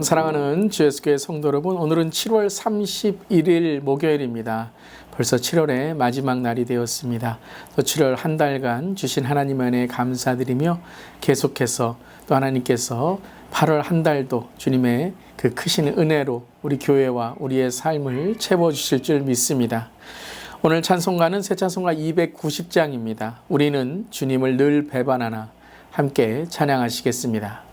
샬롬 사랑하는 주예수교회 성도 여러분, 오늘은 7월 31일 목요일입니다. 벌써 7월의 마지막 날이 되었습니다. 또 7월 한 달간 주신 하나님의 은혜에 감사드리며 계속해서 또 하나님께서 8월 한 달도 주님의 그 크신 은혜로 우리 교회와 우리의 삶을 채워주실 줄 믿습니다. 오늘 찬송가는 새 찬송가 290장입니다. 우리는 주님을 늘 배반하나. 함께 찬양하시겠습니다.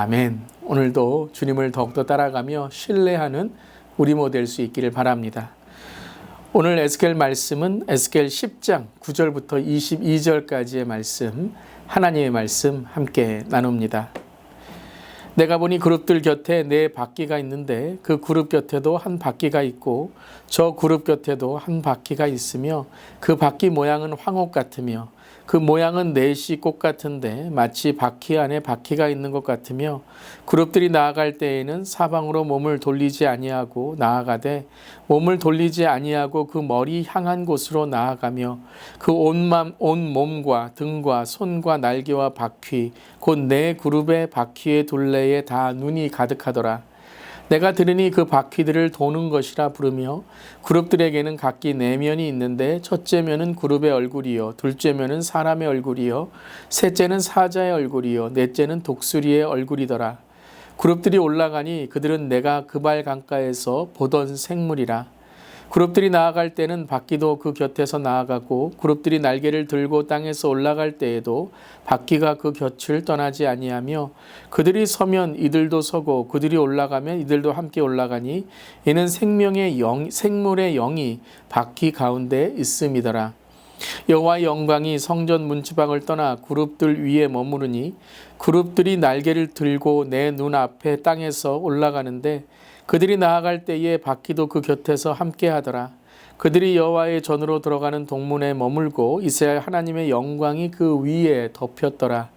아멘. 오늘도 주님을 더욱더 따라가며 신뢰하는 우리 모두 될 수 있기를 바랍니다. 오늘 에스겔 말씀은 에스겔 10장 9절부터 22절까지의 말씀, 하나님의 말씀 함께 나눕니다. 내가 보니 그룹들 곁에 네 바퀴가 있는데 그 그룹 곁에도 한 바퀴가 있고 저 그룹 곁에도 한 바퀴가 있으며 그 바퀴 모양은 황옥 같으며 그 모양은 네시 꽃 같은데 마치 바퀴 안에 바퀴가 있는 것 같으며 그룹들이 나아갈 때에는 사방으로 몸을 돌리지 아니하고 나아가되 몸을 돌리지 아니하고 그 머리 향한 곳으로 나아가며 그 온 몸과 등과 손과 날개와 바퀴 곧 네 그룹의 바퀴의 둘레에 다 눈이 가득하더라. 내가 들으니 그 바퀴들을 도는 것이라 부르며 그룹들에게는 각기 네 면이 있는데 첫째 면은 그룹의 얼굴이요 둘째 면은 사람의 얼굴이요 셋째는 사자의 얼굴이요 넷째는 독수리의 얼굴이더라. 그룹들이 올라가니 그들은 내가 그발 강가에서 보던 생물이라. 그룹들이 나아갈 때는 바퀴도 그 곁에서 나아가고 그룹들이 날개를 들고 땅에서 올라갈 때에도 바퀴가 그 곁을 떠나지 아니하며 그들이 서면 이들도 서고 그들이 올라가면 이들도 함께 올라가니 이는 생물의 영이 바퀴 가운데 있음이더라. 여호와의 영광이 성전 문지방을 떠나 그룹들 위에 머무르니 그룹들이 날개를 들고 내 눈앞에 땅에서 올라가는데 그들이 나아갈 때에 바퀴도 그 곁에서 함께 하더라. 그들이 여호와의 전으로 들어가는 동문에 머물고 이스라엘 하나님의 영광이 그 위에 덮였더라.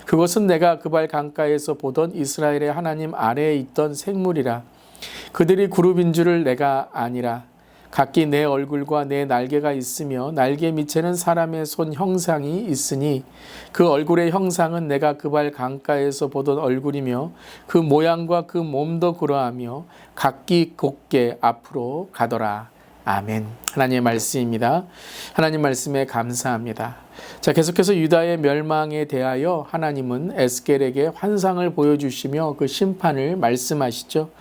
그것은 내가 그발 강가에서 보던 이스라엘의 하나님 아래에 있던 생물이라. 그들이 그룹인 줄을 내가 아니라. 각기 내 얼굴과 내 날개가 있으며 날개 밑에는 사람의 손 형상이 있으니 그 얼굴의 형상은 내가 그발 강가에서 보던 얼굴이며 그 모양과 그 몸도 그러하며 각기 곧게 앞으로 가더라. 아멘. 하나님의 말씀입니다. 하나님 말씀에 감사합니다. 자, 계속해서 유다의 멸망에 대하여 하나님은 에스겔에게 환상을 보여주시며 그 심판을 말씀하시죠.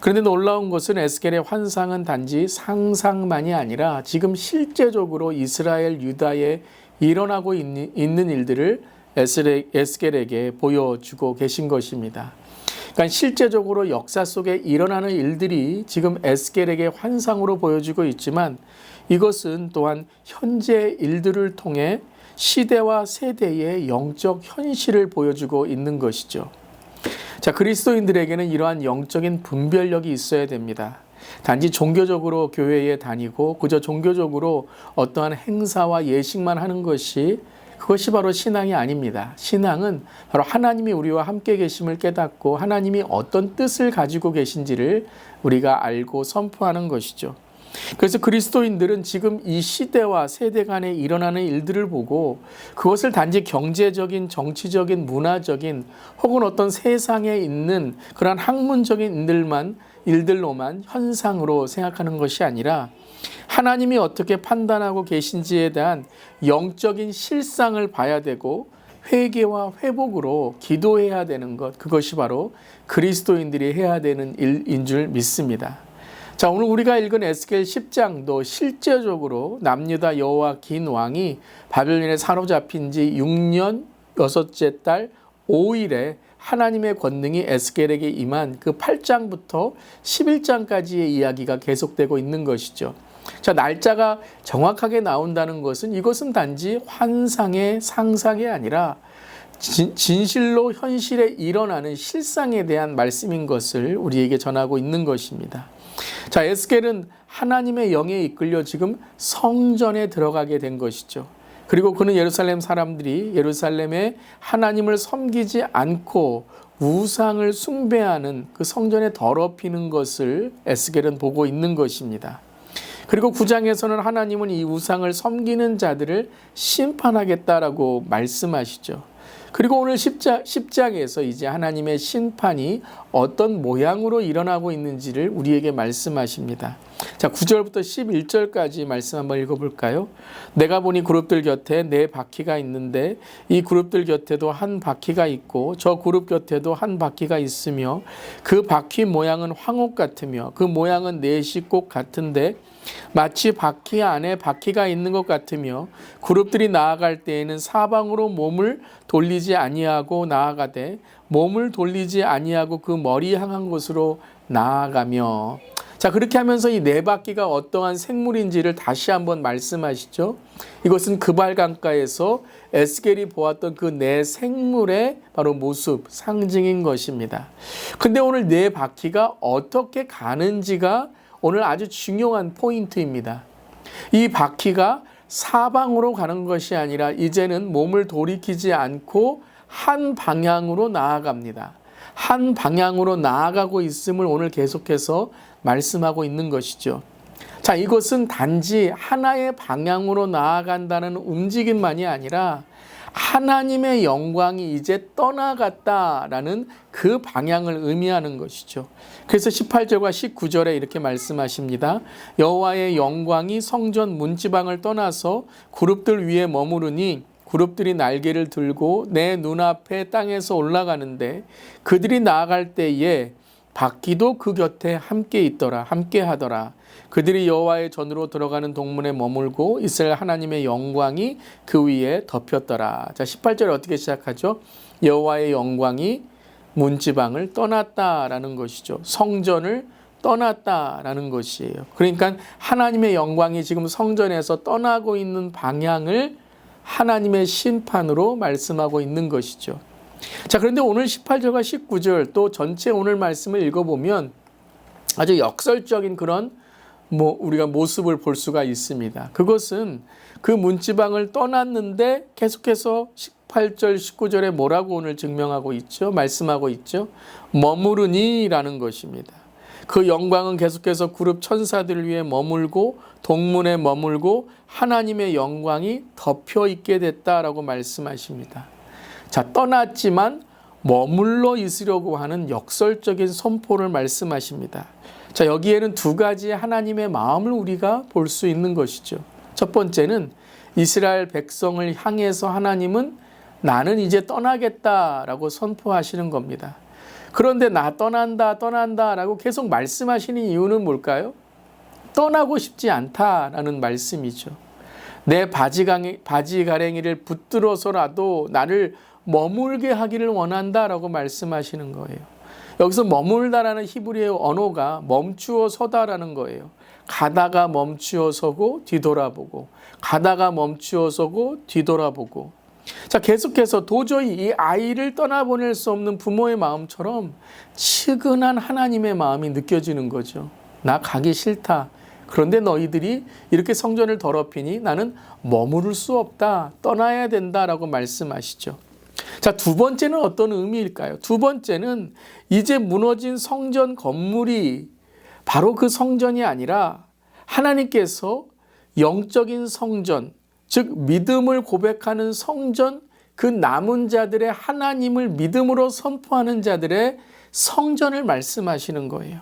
그런데 놀라운 것은 에스겔의 환상은 단지 상상만이 아니라 지금 실제적으로 이스라엘 유다에 일어나고 있는 일들을 에스겔에게 보여주고 계신 것입니다. 그러니까 실제적으로 역사 속에 일어나는 일들이 지금 에스겔에게 환상으로 보여지고 있지만 이것은 또한 현재 일들을 통해 시대와 세대의 영적 현실을 보여주고 있는 것이죠. 자, 그리스도인들에게는 이러한 영적인 분별력이 있어야 됩니다. 단지 종교적으로 교회에 다니고 그저 종교적으로 어떠한 행사와 예식만 하는 그것이 바로 신앙이 아닙니다. 신앙은 바로 하나님이 우리와 함께 계심을 깨닫고 하나님이 어떤 뜻을 가지고 계신지를 우리가 알고 선포하는 것이죠. 그래서 그리스도인들은 지금 이 시대와 세대 간에 일어나는 일들을 보고 그것을 단지 경제적인, 정치적인, 문화적인 혹은 어떤 세상에 있는 그런 학문적인 일들로만 현상으로 생각하는 것이 아니라 하나님이 어떻게 판단하고 계신지에 대한 영적인 실상을 봐야 되고 회개와 회복으로 기도해야 되는 것, 그것이 바로 그리스도인들이 해야 되는 일인 줄 믿습니다. 자, 오늘 우리가 읽은 에스겔 10장도 실제적으로 남유다 여호와긴 왕이 바벨론에 사로잡힌 지 6년 6째 달 5일에 하나님의 권능이 에스겔에게 임한 그 8장부터 11장까지의 이야기가 계속되고 있는 것이죠. 자, 날짜가 정확하게 나온다는 것은 이것은 단지 환상의 상상이 아니라 진실로 현실에 일어나는 실상에 대한 말씀인 것을 우리에게 전하고 있는 것입니다. 자, 에스겔은 하나님의 영에 이끌려 지금 성전에 들어가게 된 것이죠. 그리고 그는 예루살렘 사람들이 예루살렘에 하나님을 섬기지 않고 우상을 숭배하는 그 성전에 더럽히는 것을 에스겔은 보고 있는 것입니다. 그리고 9장에서는 하나님은 이 우상을 섬기는 자들을 심판하겠다라고 말씀하시죠. 그리고 오늘 10장에서 이제 하나님의 심판이 어떤 모양으로 일어나고 있는지를 우리에게 말씀하십니다. 자, 9절부터 11절까지 말씀 한번 읽어볼까요? 내가 보니 그룹들 곁에 네 바퀴가 있는데 이 그룹들 곁에도 한 바퀴가 있고 저 그룹 곁에도 한 바퀴가 있으며 그 바퀴 모양은 황옥 같으며 그 모양은 네시꽃 같은데 마치 바퀴 안에 바퀴가 있는 것 같으며 그룹들이 나아갈 때에는 사방으로 몸을 돌리지 아니하고 나아가되 몸을 돌리지 아니하고 그 머리 향한 곳으로 나아가며. 자, 그렇게 하면서 이 네 바퀴가 어떠한 생물인지를 다시 한번 말씀하시죠. 이것은 그발 강가에서 에스겔이 보았던 그 네 생물의 바로 모습, 상징인 것입니다. 근데 오늘 네 바퀴가 어떻게 가는지가 오늘 아주 중요한 포인트입니다. 이 바퀴가 사방으로 가는 것이 아니라 이제는 몸을 돌이키지 않고 한 방향으로 나아갑니다. 한 방향으로 나아가고 있음을 오늘 계속해서 말씀하고 있는 것이죠. 자, 이것은 단지 하나의 방향으로 나아간다는 움직임만이 아니라 하나님의 영광이 이제 떠나갔다라는 그 방향을 의미하는 것이죠. 그래서 18절과 19절에 이렇게 말씀하십니다. 여호와의 영광이 성전 문지방을 떠나서 그룹들 위에 머무르니 그룹들이 날개를 들고 내 눈앞에 땅에서 올라가는데 그들이 나아갈 때에 바퀴도 그 곁에 함께 하더라. 그들이 여호와의 전으로 들어가는 동문에 머물고 이스라엘 하나님의 영광이 그 위에 덮였더라. 자, 18절에 어떻게 시작하죠? 여호와의 영광이 문지방을 떠났다라는 것이죠. 성전을 떠났다라는 것이에요. 그러니까 하나님의 영광이 지금 성전에서 떠나고 있는 방향을 하나님의 심판으로 말씀하고 있는 것이죠. 자, 그런데 오늘 18절과 19절 또 전체 오늘 말씀을 읽어보면 아주 역설적인 그런 우리가 모습을 볼 수가 있습니다. 그것은 그 문지방을 떠났는데 계속해서 18절, 19절에 뭐라고 오늘 증명하고 있죠? 말씀하고 있죠? 머무르니라는 것입니다. 그 영광은 계속해서 그룹 천사들을 위해 머물고 동문에 머물고 하나님의 영광이 덮여 있게 됐다라고 말씀하십니다. 자, 떠났지만 머물러 있으려고 하는 역설적인 선포를 말씀하십니다. 자, 여기에는 두 가지 하나님의 마음을 우리가 볼 수 있는 것이죠. 첫 번째는 이스라엘 백성을 향해서 하나님은 나는 이제 떠나겠다라고 선포하시는 겁니다. 그런데 나 떠난다라고 계속 말씀하시는 이유는 뭘까요? 떠나고 싶지 않다라는 말씀이죠. 내 바지가랭이를 붙들어서라도 나를 머물게 하기를 원한다라고 말씀하시는 거예요. 여기서 머물다라는 히브리어 언어가 멈추어 서다라는 거예요. 가다가 멈추어 서고 뒤돌아보고 가다가 멈추어 서고 뒤돌아보고. 자, 계속해서 도저히 이 아이를 떠나보낼 수 없는 부모의 마음처럼 치근한 하나님의 마음이 느껴지는 거죠. 나 가기 싫다. 그런데 너희들이 이렇게 성전을 더럽히니 나는 머무를 수 없다. 떠나야 된다라고 말씀하시죠. 자, 두 번째는 어떤 의미일까요? 두 번째는 이제 무너진 성전 건물이 바로 그 성전이 아니라 하나님께서 영적인 성전, 즉 믿음을 고백하는 성전, 그 남은 자들의 하나님을 믿음으로 선포하는 자들의 성전을 말씀하시는 거예요.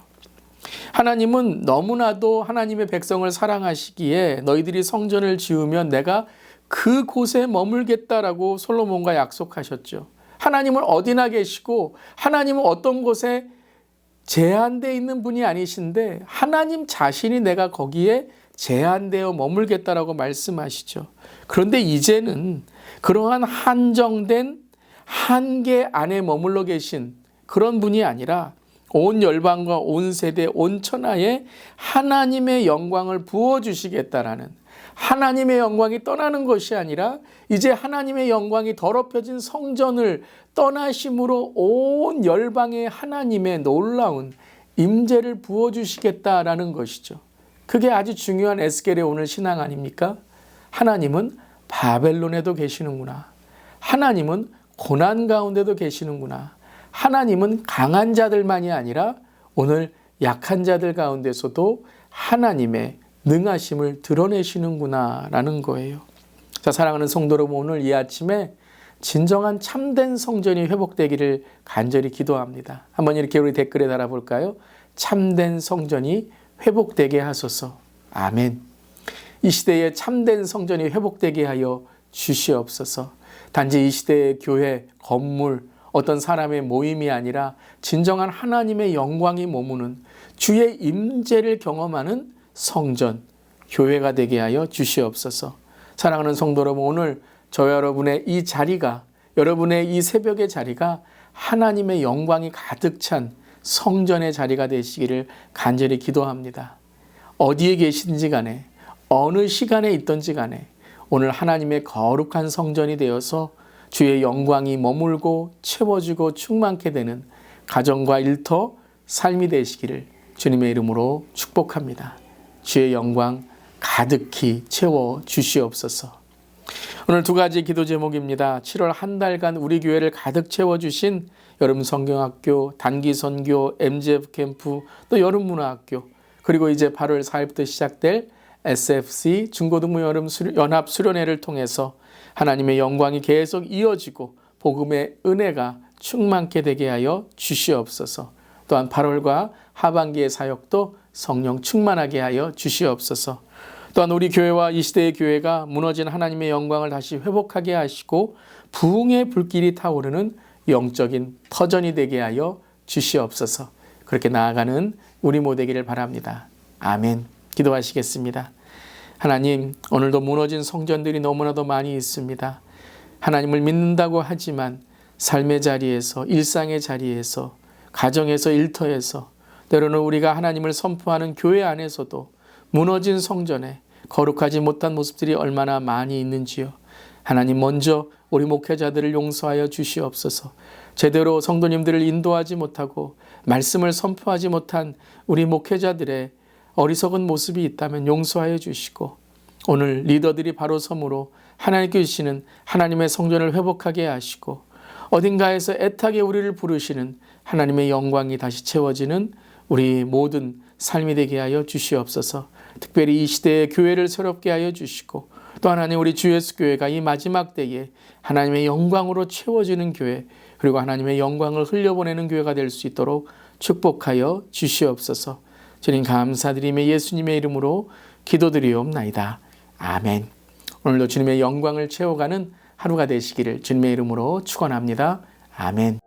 하나님은 너무나도 하나님의 백성을 사랑하시기에 너희들이 성전을 지으면 내가 그곳에 머물겠다라고 솔로몬과 약속하셨죠. 하나님은 어디나 계시고 하나님은 어떤 곳에 제한되어 있는 분이 아니신데 하나님 자신이 내가 거기에 제한되어 머물겠다라고 말씀하시죠. 그런데 이제는 그러한 한정된 한계 안에 머물러 계신 그런 분이 아니라 온 열방과 온 세대, 온 천하에 하나님의 영광을 부어주시겠다라는, 하나님의 영광이 떠나는 것이 아니라 이제 하나님의 영광이 더럽혀진 성전을 떠나심으로 온 열방에 하나님의 놀라운 임재를 부어주시겠다라는 것이죠. 그게 아주 중요한 에스겔의 오늘 신앙 아닙니까? 하나님은 바벨론에도 계시는구나. 하나님은 고난 가운데도 계시는구나. 하나님은 강한 자들만이 아니라 오늘 약한 자들 가운데서도 하나님의 능하심을 드러내시는구나 라는 거예요. 자, 사랑하는 성도 여러분, 오늘 이 아침에 진정한 참된 성전이 회복되기를 간절히 기도합니다. 한번 이렇게 우리 댓글에 달아볼까요? 참된 성전이 회복되게 하소서. 아멘. 이 시대에 참된 성전이 회복되게 하여 주시옵소서. 단지 이 시대의 교회, 건물, 어떤 사람의 모임이 아니라 진정한 하나님의 영광이 머무는 주의 임재를 경험하는 성전, 교회가 되게 하여 주시옵소서. 사랑하는 성도 여러분, 오늘 저 여러분의 이 자리가, 여러분의 이 새벽의 자리가 하나님의 영광이 가득 찬 성전의 자리가 되시기를 간절히 기도합니다. 어디에 계신지 간에, 어느 시간에 있던지 간에 오늘 하나님의 거룩한 성전이 되어서 주의 영광이 머물고 채워지고 충만케 되는 가정과 일터, 삶이 되시기를 주님의 이름으로 축복합니다. 주의 영광 가득히 채워 주시옵소서. 오늘 두 가지 기도 제목입니다. 7월 한 달간 우리 교회를 가득 채워주신 여름 성경학교, 단기 선교, MGF 캠프, 또 여름 문화학교, 그리고 이제 8월 4일부터 시작될 SFC 중고등부 여름 연합 수련회를 통해서 하나님의 영광이 계속 이어지고 복음의 은혜가 충만케 되게 하여 주시옵소서. 또한 8월과 하반기의 사역도 성령 충만하게 하여 주시옵소서. 또한 우리 교회와 이 시대의 교회가 무너진 하나님의 영광을 다시 회복하게 하시고 부흥의 불길이 타오르는 영적인 터전이 되게 하여 주시옵소서. 그렇게 나아가는 우리 모두 되기를 바랍니다. 아멘. 기도하시겠습니다. 하나님, 오늘도 무너진 성전들이 너무나도 많이 있습니다. 하나님을 믿는다고 하지만 삶의 자리에서, 일상의 자리에서, 가정에서, 일터에서, 때로는 우리가 하나님을 선포하는 교회 안에서도 무너진 성전에 거룩하지 못한 모습들이 얼마나 많이 있는지요. 하나님, 먼저 우리 목회자들을 용서하여 주시옵소서. 제대로 성도님들을 인도하지 못하고 말씀을 선포하지 못한 우리 목회자들의 어리석은 모습이 있다면 용서하여 주시고, 오늘 리더들이 바로 섬으로 하나님께 주시는 하나님의 성전을 회복하게 하시고, 어딘가에서 애타게 우리를 부르시는 하나님의 영광이 다시 채워지는 우리 모든 삶이 되게 하여 주시옵소서. 특별히 이 시대의 교회를 새롭게 하여 주시고, 또 하나님 우리 주 예수 교회가 이 마지막 때에 하나님의 영광으로 채워지는 교회, 그리고 하나님의 영광을 흘려보내는 교회가 될 수 있도록 축복하여 주시옵소서. 주님 감사드리며 예수님의 이름으로 기도드리옵나이다. 아멘. 오늘도 주님의 영광을 채워가는 하루가 되시기를 주님의 이름으로 축원합니다. 아멘.